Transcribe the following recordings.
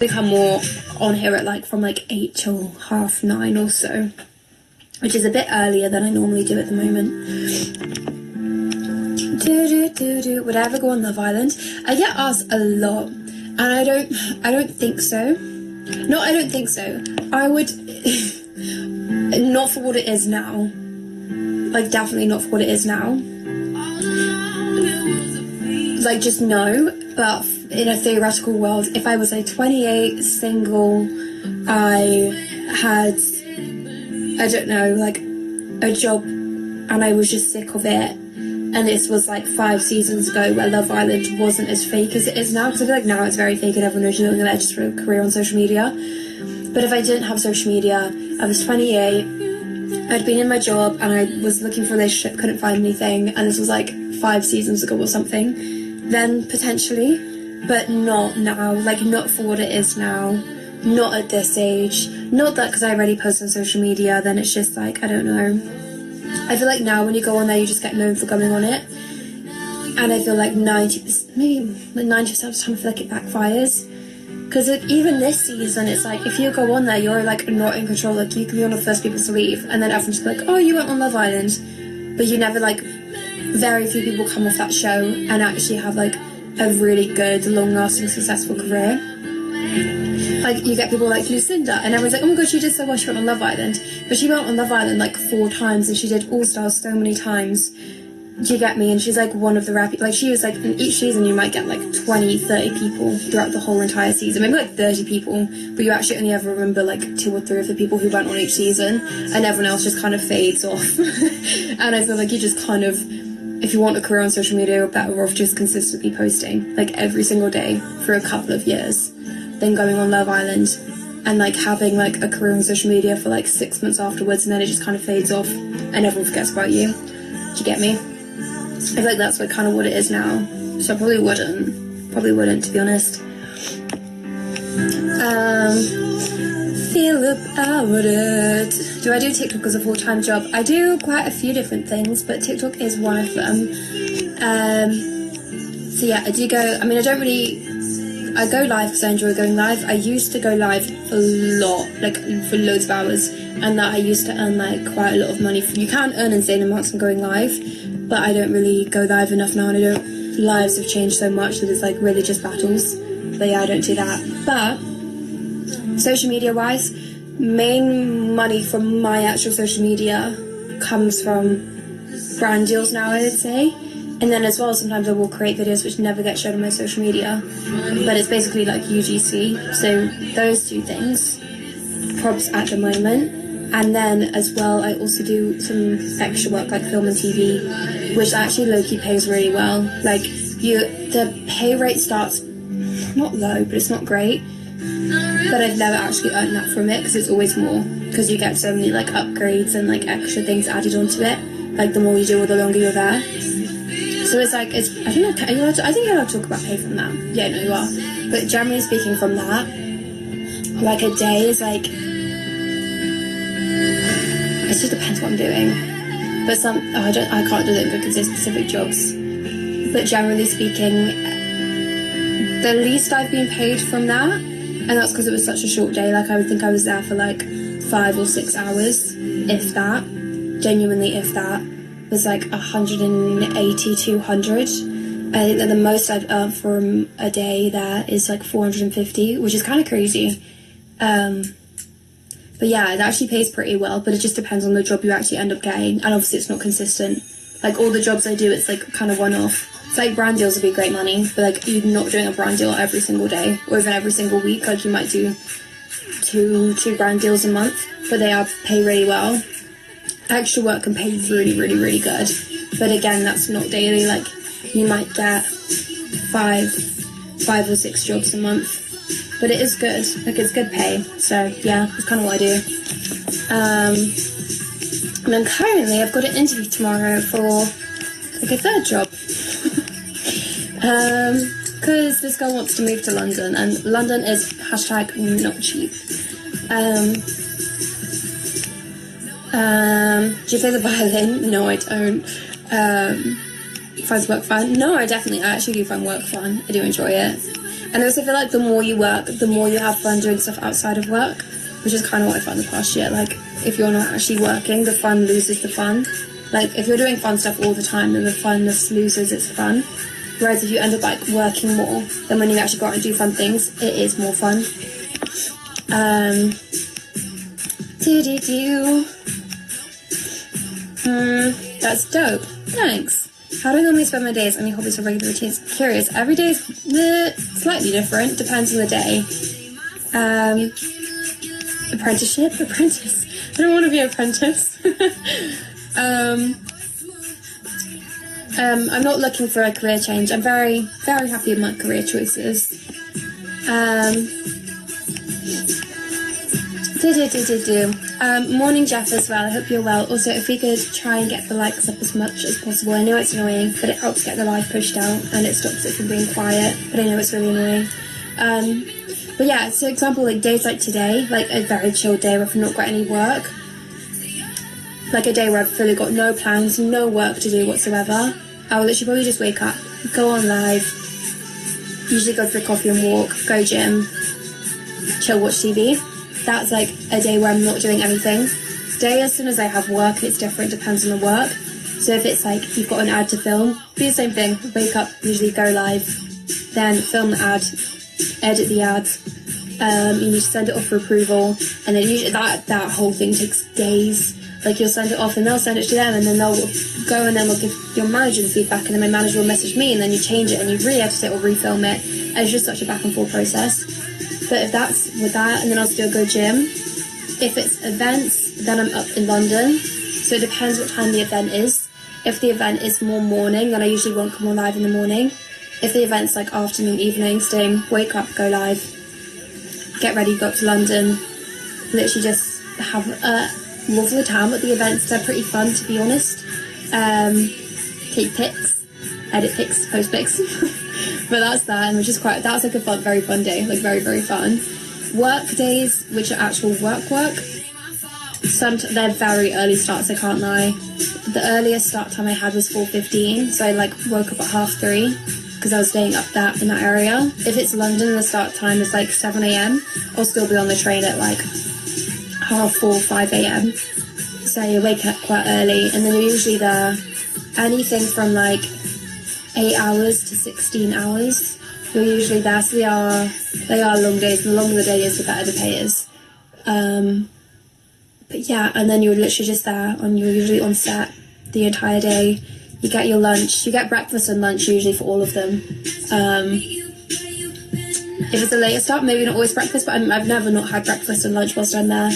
become more on here at like from like 8 till 9:30 or so, which is a bit earlier than I normally do at the moment. Would I ever go on Love Island? I get asked a lot, and I don't think so. No, I don't think so. I would not for what it is now. Like, definitely not for what it is now. Like, just no. But in a theoretical world, if I was like 28, single, I had, I don't know, like a job, and I was just sick of it, and this was like 5 seasons ago where Love Island wasn't as fake as it is now, because I feel like now it's very fake and everyone knows you're doing that just for a career on social media. But if I didn't have social media, I was 28, I'd been in my job and I was looking for a relationship, couldn't find anything, and this was like 5 seasons ago or something, then potentially, but not now, like not for what it is now, not at this age. Not that because I already post on social media, then it's just like, I don't know. I feel like now when you go on there, you just get known for going on it, and I feel like 90%, maybe like 90% of the time I feel like it backfires. Because even this season, it's like, if you go on there, you're like not in control. Like, you can be one of the first people to leave, and then everyone's just like, oh, you went on Love Island. But you never, like, very few people come off that show and actually have like a really good, long-lasting, successful career. Like, you get people like Lucinda, and everyone's like, oh my god, she did so well, she went on Love Island. But she went on Love Island like 4 times, and she did All Stars so many times. Do you get me? And she's like one of the rare people. Like, she was like, in each season you might get like 20, 30 people throughout the whole entire season, maybe like 30 people, but you actually only ever remember like 2 or 3 of the people who went on each season, and everyone else just kind of fades off. And I feel like you just kind of, if you want a career on social media, you're better off just consistently posting like every single day for a couple of years than going on Love Island and like having like a career on social media for like 6 months afterwards, and then it just kind of fades off and everyone forgets about you. Do you get me? I feel like that's like kind of what it is now, so I probably wouldn't, to be honest. Feel about it. Do I do TikTok as a full-time job? I do quite a few different things, but TikTok is one of them. So yeah, I do go, I mean, I go live because I enjoy going live. I used to go live a lot, like for loads of hours, and that I used to earn like quite a lot of money. You can earn insane amounts from going live, but I don't really go live enough now, and lives have changed so much that it's like really just battles. But yeah, I don't do that. But social media wise, main money from my actual social media comes from brand deals now, I would say. And then as well, sometimes I will create videos which never get shared on my social media, but it's basically like UGC. So those 2 things, props at the moment. And then as well, I also do some extra work like film and TV, which actually low-key pays really well. Like, the pay rate starts not low, but it's not great. But I've never actually earned that from it, because it's always more, because you get so many like upgrades and like extra things added onto it. Like, the more you do, or the longer you're there. So it's like, I think you're allowed to talk about pay from that. Yeah, no, you are. But generally speaking, from that, like a day is like, it just depends what I'm doing. But I can't do it because there's specific jobs. But generally speaking, the least I've been paid from that, and that's because it was such a short day. Like, I would think I was there for like 5 or 6 hours, if that. Genuinely, if that. Was like 180, 200. I think that the most I've earned from a day there is like 450, which is kind of crazy. But yeah, it actually pays pretty well, but it just depends on the job you actually end up getting, and obviously it's not consistent. Like, all the jobs I do, it's like kind of one-off. It's like brand deals would be great money, but like, you're not doing a brand deal every single day, or even every single week. Like, you might do two brand deals a month, but they pay really well. Extra work can pay really, really, really good, but again, that's not daily. Like, you might get 5 or 6 jobs a month, but it is good. Like, it's good pay. So yeah, that's kind of what I do. And then currently I've got an interview tomorrow for like a 3rd job. Because this girl wants to move to London, and London is #not cheap. Do you play the violin? No, I don't. Find work fun? No, I actually do find work fun. I do enjoy it. And I also feel like the more you work, the more you have fun doing stuff outside of work, which is kind of what I found the past year. Like, if you're not actually working, the fun loses the fun. Like, if you're doing fun stuff all the time, then the funness loses its fun. Whereas if you end up, like, working more, then when you actually go out and do fun things, it is more fun. That's dope. Thanks. How do I normally spend my days? Any hobbies or regular routines? Curious. Every day is slightly different. Depends on the day. Apprenticeship? Apprentice. I don't want to be an apprentice. I'm not looking for a career change. I'm very, very happy with my career choices. Morning, Jeff, as well. I hope you're well. Also, if we could try and get the likes up as much as possible. I know it's annoying, but it helps get the live pushed out and it stops it from being quiet, but I know it's really annoying. But yeah, so example, like days like today, like a very chill day where I've not got any work, like a day where I've fully got no plans, no work to do whatsoever, I will literally probably just wake up, go on live, usually go for a coffee and walk, go gym, chill, watch TV. That's like a day where I'm not doing anything. Day as soon as I have work, it's different, depends on the work. So if it's like you've got an ad to film, do the same thing, wake up, usually go live, then film the ad, edit the ads, you need to send it off for approval, and then usually that whole thing takes days. Like, you'll send it off and they'll send it to them, and then they'll go and then we'll give your manager the feedback, and then my manager will message me, and then you change it and you re-edit it or refilm it, and it's just such a back and forth process. But if that's with that, and then I'll still go gym. If it's events, then I'm up in London, so it depends what time the event is. If the event is more morning, then I usually won't come on live in the morning. If the event's like afternoon, evening, same, wake up, go live, get ready, go up to London, literally just have a lovely time at the events. They're pretty fun, to be honest. Take pics, edit pics, post pics. But that's that, and that's like a fun, very fun day, like very, very fun. Work days, which are actual work, they're very early starts, I can't lie. The earliest start time I had was 4:15, so I like woke up at 3:30 because I was staying up in that area. If it's London, the start time is like 7 a.m. I'll still be on the train at like 4:30, 5 a.m. So you wake up quite early, and then you're usually there anything from like 8 hours to 16 hours. You're usually there, so they are long days. The longer the day is, the better the pay is. But yeah, and then you're literally just there, and you're usually on set the entire day. You get your lunch, you get breakfast and lunch usually for all of them. If it's a later start, maybe not always breakfast, but I've never not had breakfast and lunch whilst I'm there.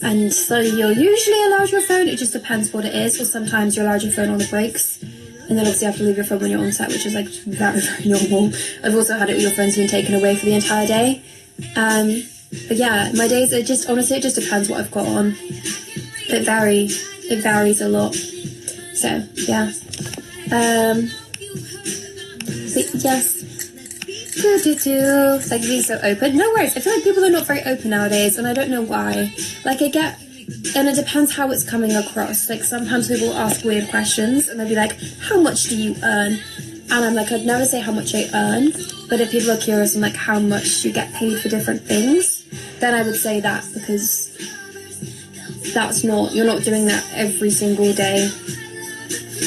And so you're usually allowed your phone, it just depends what it is, or sometimes you're allowed your phone on the breaks. And then obviously you have to leave your phone when you're on set, which is like very, very normal. I've also had it with your phone's been taken away for the entire day. But yeah, my days, it just depends what I've got on. It varies a lot. So, yeah. But yes. Like being so open. No worries, I feel like people are not very open nowadays, and I don't know why. Like, and it depends how it's coming across. Like, sometimes people ask weird questions, and they'll be like, how much do you earn? And I'm like, I'd never say how much I earn, but if people are curious on like how much you get paid for different things, then I would say that, because you're not doing that every single day.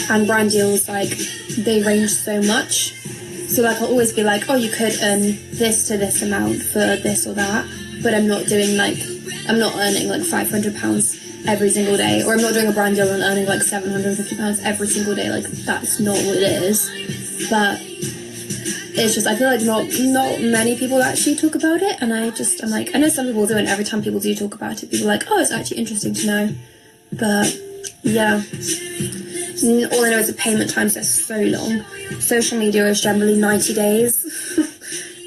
And brand deals, like, they range so much. So like, I'll always be like, oh, you could earn this to this amount for this or that, but I'm not earning like £500 every single day, or I'm not doing a brand deal and earning like £750 every single day. Like, that's not what it is. But it's just, I feel like not many people actually talk about it, and I'm like, I know some people do, and every time people do talk about it, people are like, oh, it's actually interesting to know. But yeah, all I know is the payment times are so long. Social media is generally 90 days.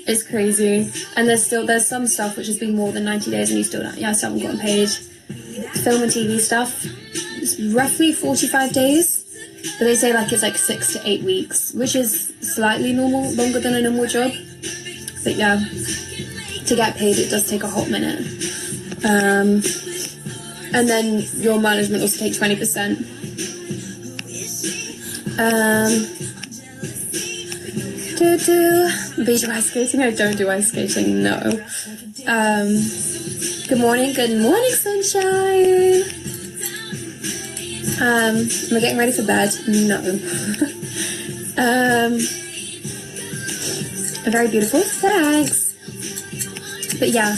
It's crazy. And there's some stuff which has been more than 90 days and you still haven't gotten paid. Film and TV stuff, it's roughly 45 days. But they say like it's like 6 to 8 weeks, which is slightly longer than a normal job. But yeah, to get paid it does take a hot minute. And then your management also takes 20%. Beach or ice skating? I don't do ice skating, no. Good morning, sunshine. Am I getting ready for bed? No. Very beautiful, thanks. But yeah,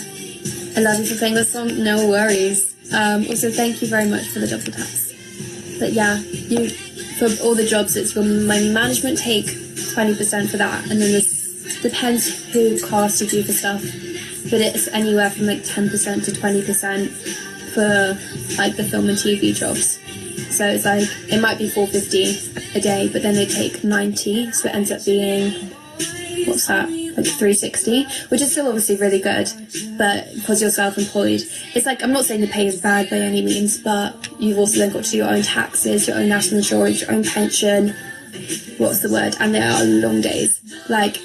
I love you for playing this song, no worries. Also, thank you very much for the double taps. But yeah, for all the jobs, it's your money management, take 20% for that, and then this depends who casted you for stuff, but it's anywhere from like 10% to 20% for like the film and TV jobs. So it's like, it might be $4.50 a day, but then they take 90, so it ends up being, what's that, like $3.60, which is still obviously really good, but because you're self-employed, it's like, I'm not saying the pay is bad by any means, but you've also then got to do your own taxes, your own national insurance, your own pension, what's the word, and there are long days. Like,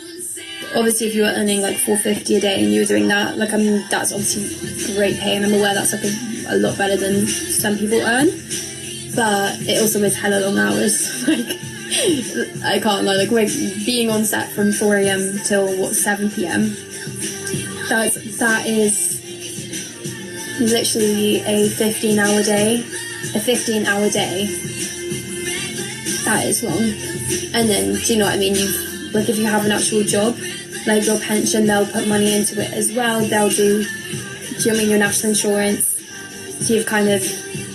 obviously if you were earning like $4.50 a day and you were doing that, like, I mean, that's obviously great pay, and I'm aware that's like a lot better than some people earn, but it also is hella long hours. Like, I can't lie, like, we're being on set from 4 a.m. till 7 p.m. That is literally a 15-hour day. A 15-hour day. That is long. And then, do you know what I mean? Like, if you have an actual job, like your pension, they'll put money into it as well. They'll do you know what I mean, your national insurance. So you've kind of,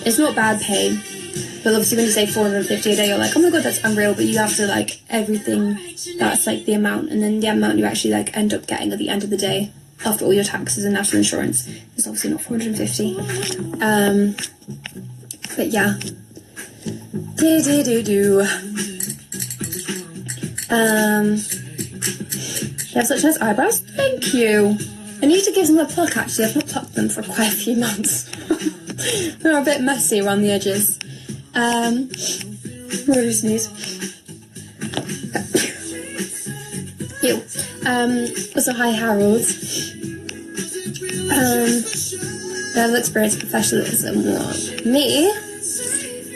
it's not bad pay. But obviously when you say $450 a day, you're like, oh my god, that's unreal. But you have to, like, everything, that's like the amount. And then the amount you actually like end up getting at the end of the day, after all your taxes and national insurance, is obviously not $450. But yeah. You have such nice eyebrows. Thank you. I need to give them a pluck, actually. I've not plucked them for quite a few months. They're a bit messy around the edges. What did you sneeze? Ew. Also, hi, Harold. Level experience, professionalism. What? Me?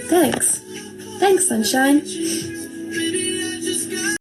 Thanks. Thanks, sunshine.